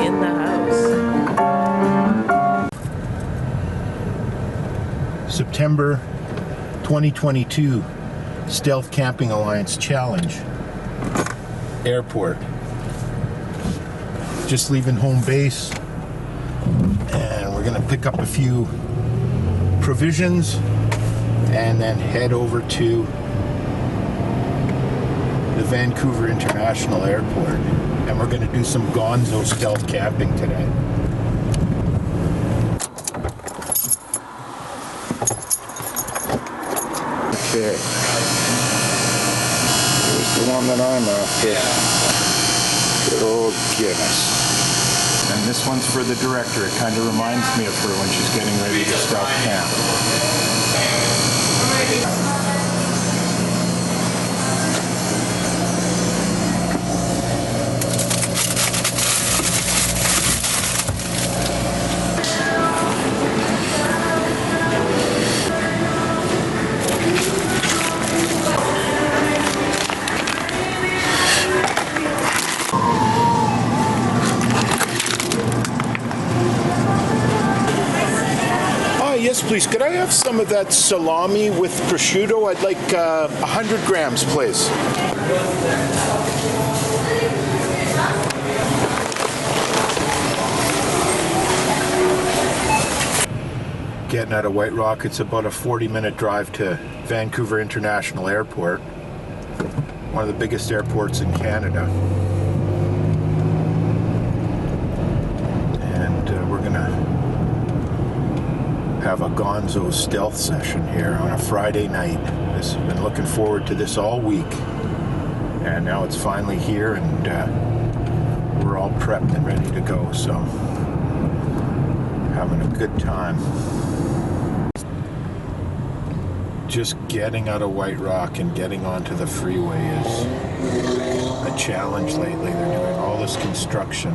in the house. September 2022 Stealth Camping Alliance Challenge. Airport. Just leaving home base, and we're gonna pick up a few provisions and then head over to the Vancouver International Airport, and we're gonna do some GONZO stealth camping today. Okay, here's the one that I'm after. Good old Guinness. And this one's for the director. It kind of reminds me of her when she's getting ready to stealth camp. Yes, please. Could I have some of that salami with prosciutto? I'd like 100 grams, please. Getting out of White Rock, it's about a 40-minute drive to Vancouver International Airport, one of the biggest airports in Canada. And we're gonna have a GONZO stealth session here on a Friday night. I've been looking forward to this all week, and now it's finally here, and we're all prepped and ready to go, so having a good time. Just getting out of White Rock and getting onto the freeway is a challenge lately. They're doing all this construction.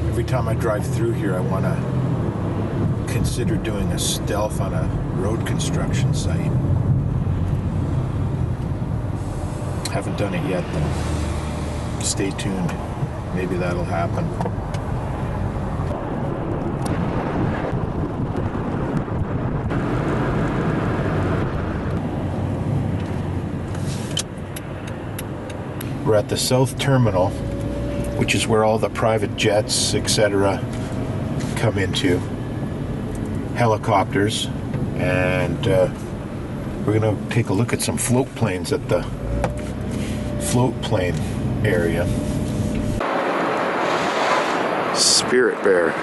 Every time I drive through here, I want to consider doing a stealth on a road construction site. Haven't done it yet though. Stay tuned. Maybe that'll happen. We're at the South Terminal, which is where all the private jets, etc., come into. Helicopters, and we're going to take a look at some float planes at the float plane area. Spirit Bear.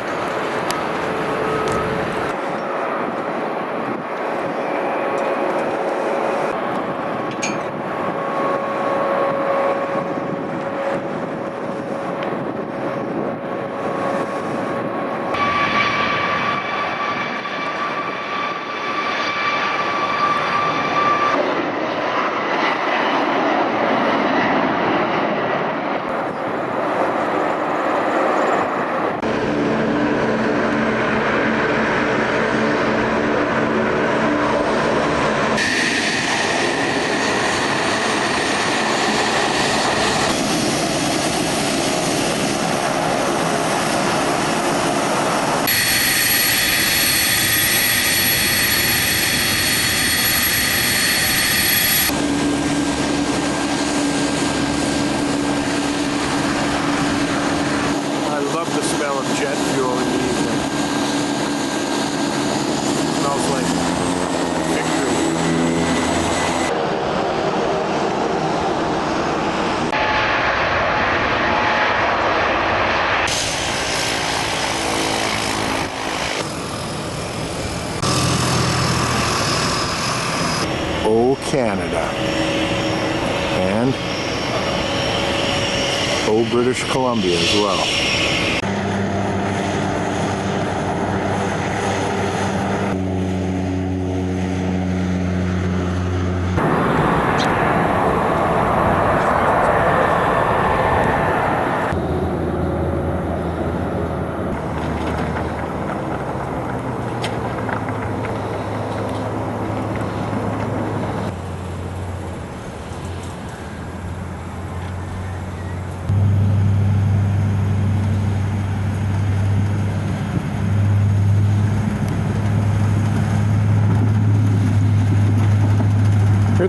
Oh, Canada, and oh, British Columbia as well.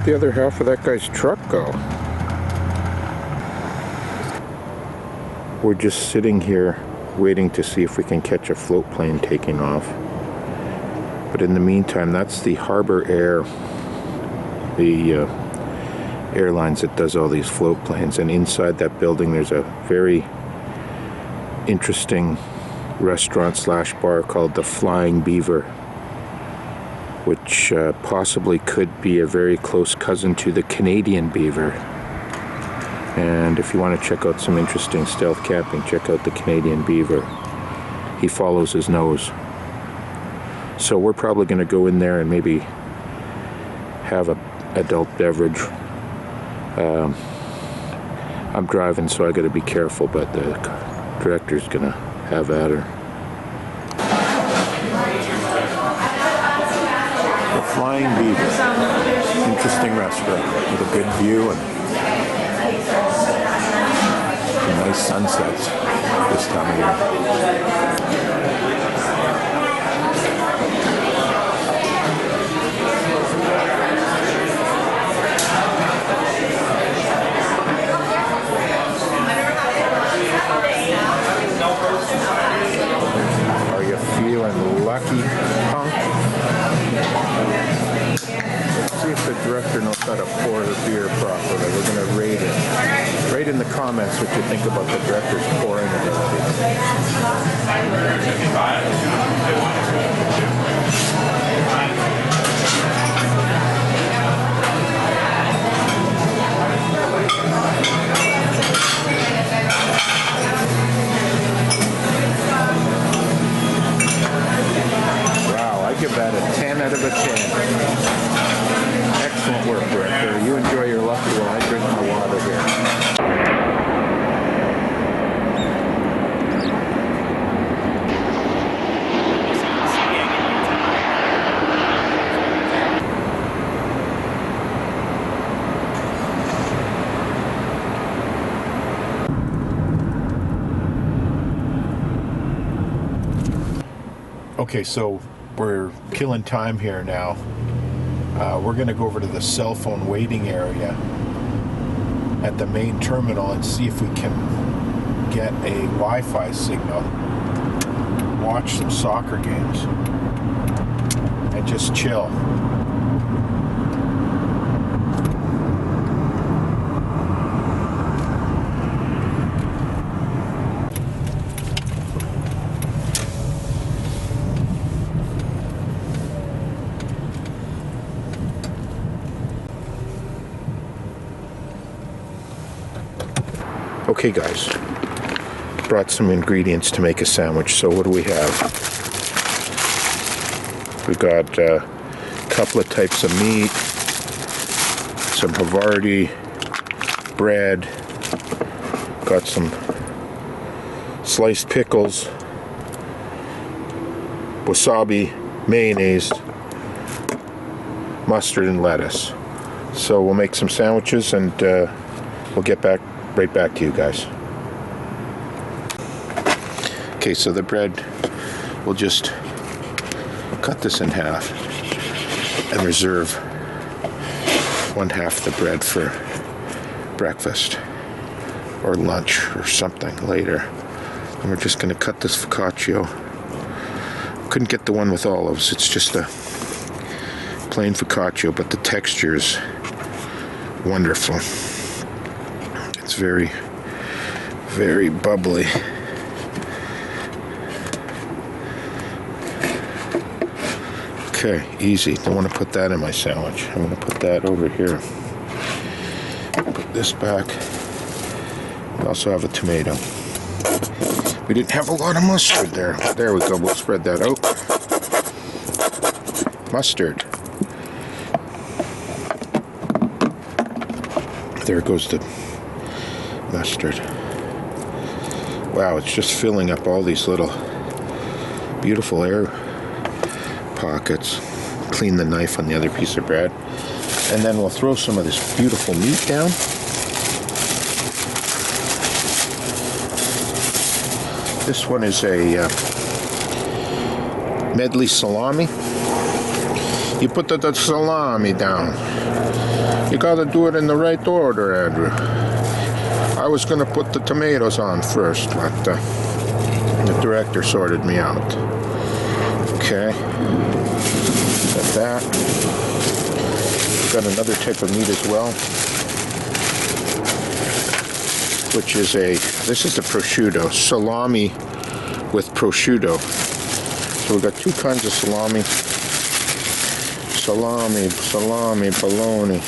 Where'd the other half of that guy's truck go? We're just sitting here waiting to see if we can catch a float plane taking off. But in the meantime, that's the Harbor Air, the airlines that does all these float planes. And inside that building, there's a very interesting restaurant slash bar called the Flying Beaver, which possibly could be a very close cousin to the Canadian Beaver. And if you want to check out some interesting stealth camping, check out the Canadian Beaver. He follows his nose. So we're probably going to go in there and maybe have an adult beverage. I'm driving, so I got to be careful, but the director's going to have at her. The Flying Beaver. Interesting restaurant with a good view and nice sunsets this time of year. Are you feeling lucky, punk? Let's see if the director knows how to pour the beer properly. We're going to rate it. Write in the comments what you think about the director's pouring ability. Wow, I give that a 10 out of a 10. Excellent work, director. You enjoy your lucky while I drink my water here. Okay, so we're killing time here now. We're going to go over to the cell phone waiting area at the main terminal and see if we can get a Wi-Fi signal, watch some soccer games, and just chill. Okay guys, brought some ingredients to make a sandwich. So what do we have? We've got a couple of types of meat, some Havarti, bread, got some sliced pickles, wasabi, mayonnaise, mustard, and lettuce. So we'll make some sandwiches and we'll get right back to you guys. Okay, so the bread, we'll just cut this in half and reserve one half the bread for breakfast or lunch or something later. And we're just going to cut this focaccia. Couldn't get the one with olives, it's just a plain focaccia, but the texture is wonderful. It's very, very bubbly. Okay, easy. Don't want to put that in my sandwich. I'm going to put that over here. Put this back. We also have a tomato. We didn't have a lot of mustard there. There we go. We'll spread that out. Mustard. There goes the mustard. Wow, it's just filling up all these little beautiful air pockets. Clean the knife on the other piece of bread. And then we'll throw some of this beautiful meat down. This one is a medley salami. You put the salami down. You gotta do it in the right order, Andrew. I was gonna put the tomatoes on first, but the director sorted me out. Okay. Got that. Got another type of meat as well, which is this is the prosciutto. Salami with prosciutto. So we've got two kinds of salami. Salami, bologna.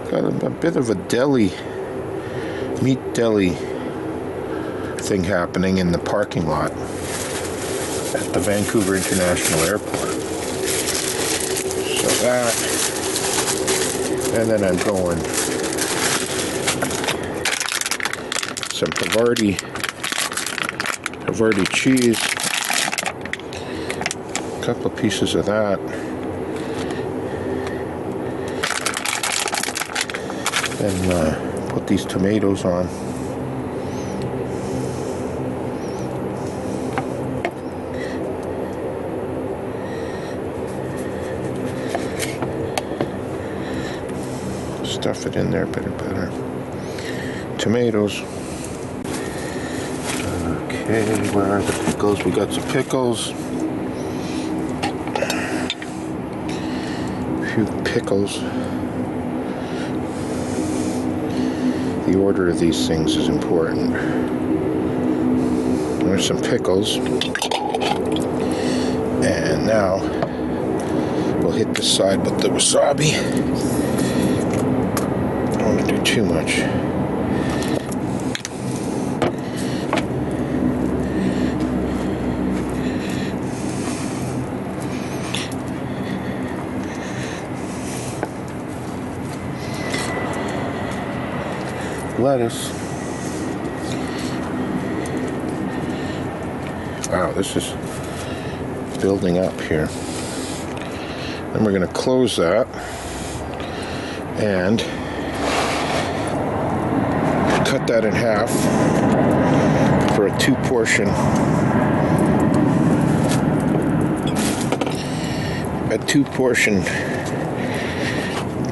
Got a bit of a deli, meat deli thing happening in the parking lot at the Vancouver International Airport. So that, and then I'm going some Havarti cheese, a couple of pieces of that, and put these tomatoes on. Stuff it in there better. Tomatoes. Okay, where are the pickles? We got some pickles. A few pickles. The order of these things is important. There's some pickles. And now we'll hit the side with the wasabi. I don't want to do too much. Lettuce. Wow, this is building up here. Then we're going to close that and cut that in half for a two-portion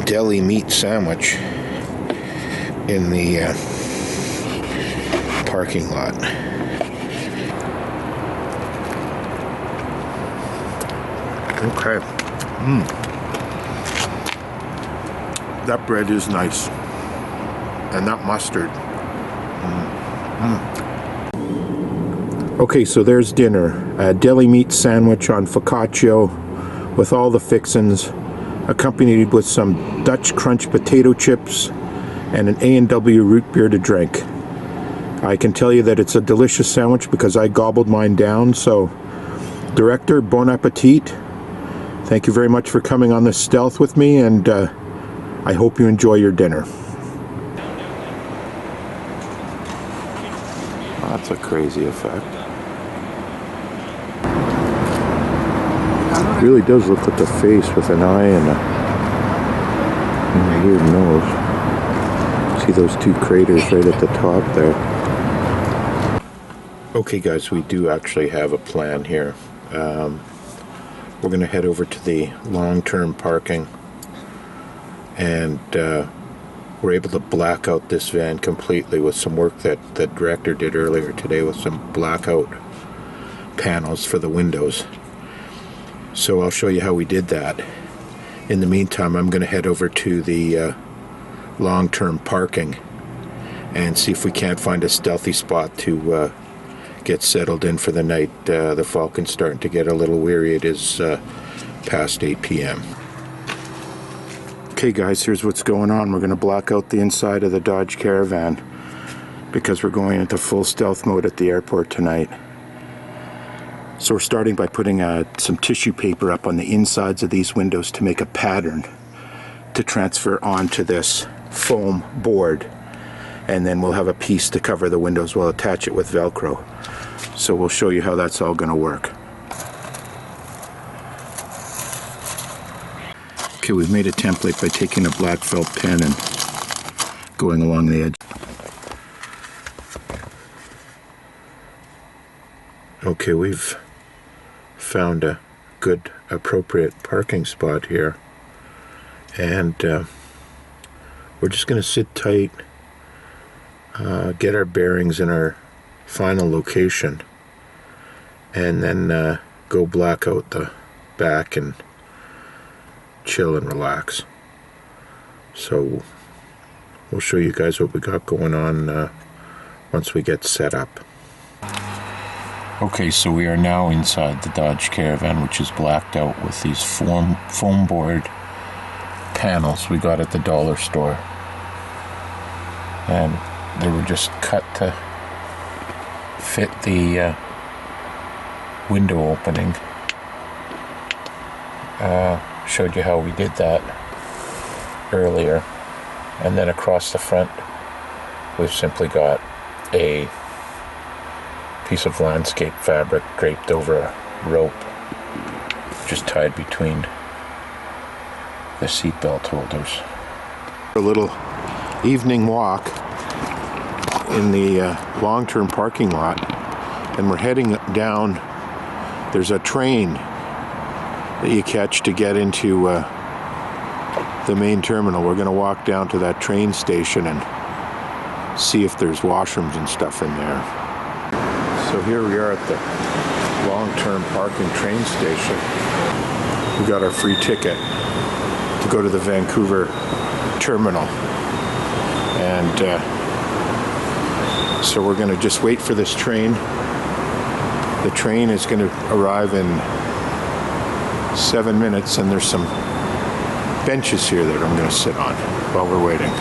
deli meat sandwich in the parking lot. Okay. That bread is nice. And that mustard. Okay, so there's dinner. A deli meat sandwich on focaccia with all the fixins, accompanied with some Dutch crunch potato chips and an A&W root beer to drink. I can tell you that it's a delicious sandwich because I gobbled mine down. So, Director, bon appetit. Thank you very much for coming on this stealth with me, and I hope you enjoy your dinner. That's a crazy effect. It really does look like a face with an eye and a weird nose. See those two craters right at the top there. Okay guys, we do actually have a plan here. We're going to head over to the long-term parking, and we're able to black out this van completely with some work that the director did earlier today with some blackout panels for the windows. So I'll show you how we did that. In the meantime, I'm going to head over to the long-term parking and see if we can't find a stealthy spot to get settled in for the night. The Falcon's starting to get a little weary. It is past 8 p.m. Okay guys, here's what's going on. We're going to block out the inside of the Dodge Caravan because we're going into full stealth mode at the airport tonight. So we're starting by putting some tissue paper up on the insides of these windows to make a pattern to transfer onto this foam board, and then we'll have a piece to cover the windows. We'll attach it with Velcro. So we'll show you how that's all going to work. Okay, we've made a template by taking a black felt pen and going along the edge. Okay, we've found a good, appropriate parking spot here. And we're just going to sit tight, get our bearings in our final location, and then go black out the back and chill and relax. So we'll show you guys what we got going on once we get set up. Okay, so we are now inside the Dodge Caravan, which is blacked out with these foam board panels we got at the dollar store. And they were just cut to fit the window opening. Showed you how we did that earlier. And then across the front, we've simply got a piece of landscape fabric draped over a rope, just tied between the seatbelt holders. A little evening walk in the long-term parking lot, and we're heading down. There's a train that you catch to get into the main terminal. We're going to walk down to that train station and see if there's washrooms and stuff in there. So here we are at the long-term parking train station. We got our free ticket to go to the Vancouver terminal. And so we're going to just wait for this train. The train is going to arrive in 7 minutes, and there's some benches here that I'm going to sit on while we're waiting.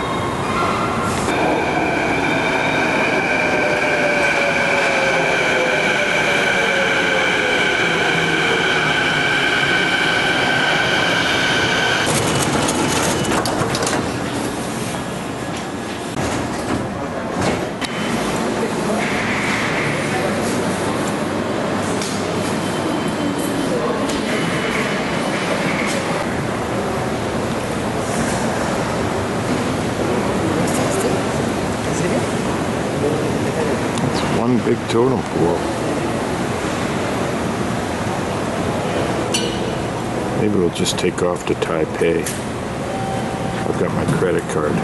One big totem pole. Maybe we'll just take off to Taipei. I've got my credit card.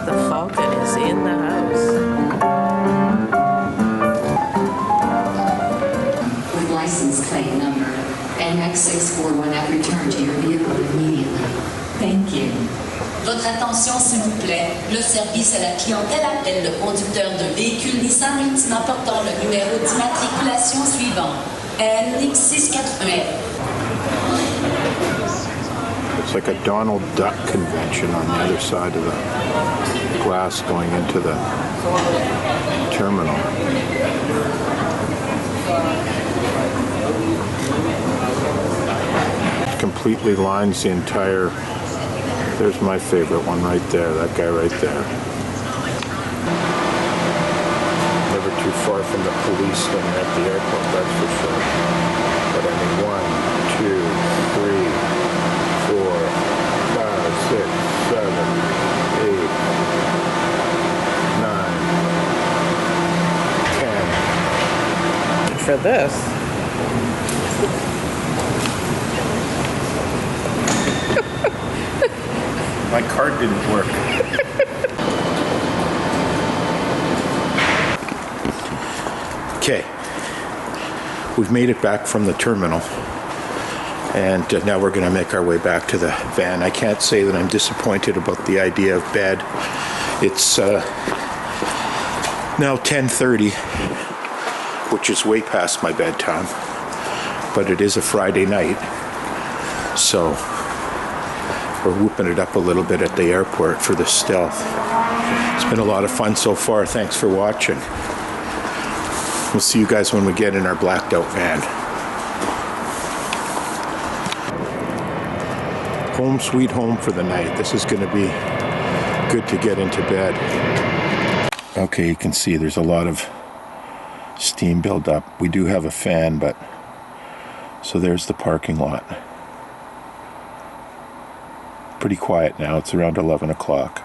The Falcon is in the house. With license plate number NX641 have returned to your vehicle immediately. Thank you. Votre attention s'il vous plaît. Le service à la clientèle appelle le conducteur d'un véhicule Nissan Altima portant le numéro d'immatriculation suivant. NX641. It's like a Donald Duck convention on the other side of the glass going into the terminal. Completely lines the entire. There's my favorite one right there, that guy right there. Never too far from the police when you're at the airport, that's for sure. But I mean, 1, 2, 3, 4, 5, 6, 7, 8, 9, 10. For this. My card didn't work. Okay, we've made it back from the terminal, and now we're going to make our way back to the van. I can't say that I'm disappointed about the idea of bed. It's now 10:30, which is way past my bedtime, but it is a Friday night, so we're whooping it up a little bit at the airport for the stealth. It's been a lot of fun so far. Thanks for watching. We'll see you guys when we get in our blacked out van. Home sweet home for the night. This is going to be good to get into bed. Okay, you can see there's a lot of steam buildup. We do have a fan, but so there's the parking lot. pretty quiet now. It's around 11 o'clock.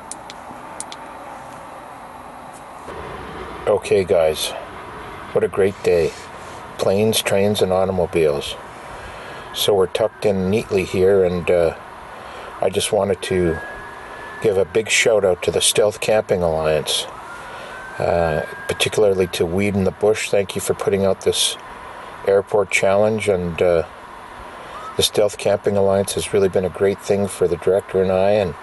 Okay guys, what a great day. Planes, trains, and automobiles. So we're tucked in neatly here, and I just wanted to give a big shout out to the Stealth Camping Alliance, particularly to Weed in the Bush. Thank you for putting out this airport challenge, and the Stealth Camping Alliance has really been a great thing for the director and I, and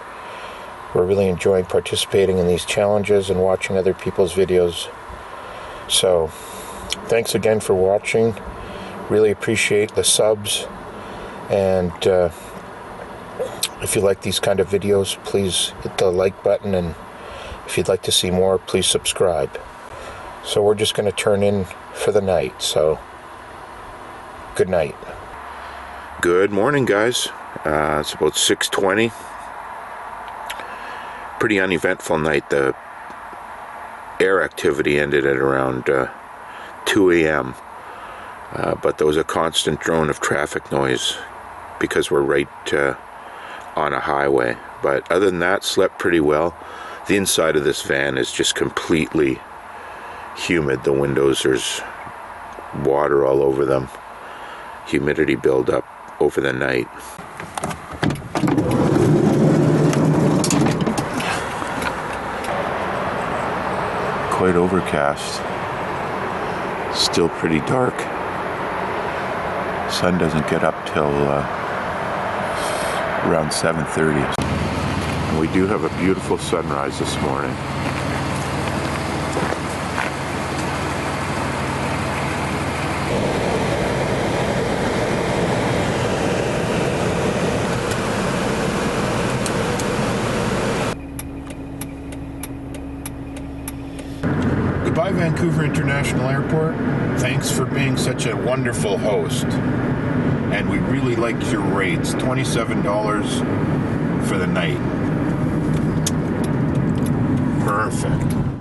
we're really enjoying participating in these challenges and watching other people's videos. So thanks again for watching. Really appreciate the subs, and if you like these kind of videos, please hit the like button, and if you'd like to see more, please subscribe. So we're just going to turn in for the night, so good night. Good morning, guys. It's about 6:20. Pretty uneventful night. The air activity ended at around 2 a.m. But there was a constant drone of traffic noise because we're right on a highway. But other than that, slept pretty well. The inside of this van is just completely humid. The windows, there's water all over them. Humidity buildup over the night. Quite overcast. Still pretty dark. Sun doesn't get up till around 7:30. And we do have a beautiful sunrise this morning. Goodbye, Vancouver International Airport. Thanks for being such a wonderful host. And we really liked your rates. $27 for the night. Perfect.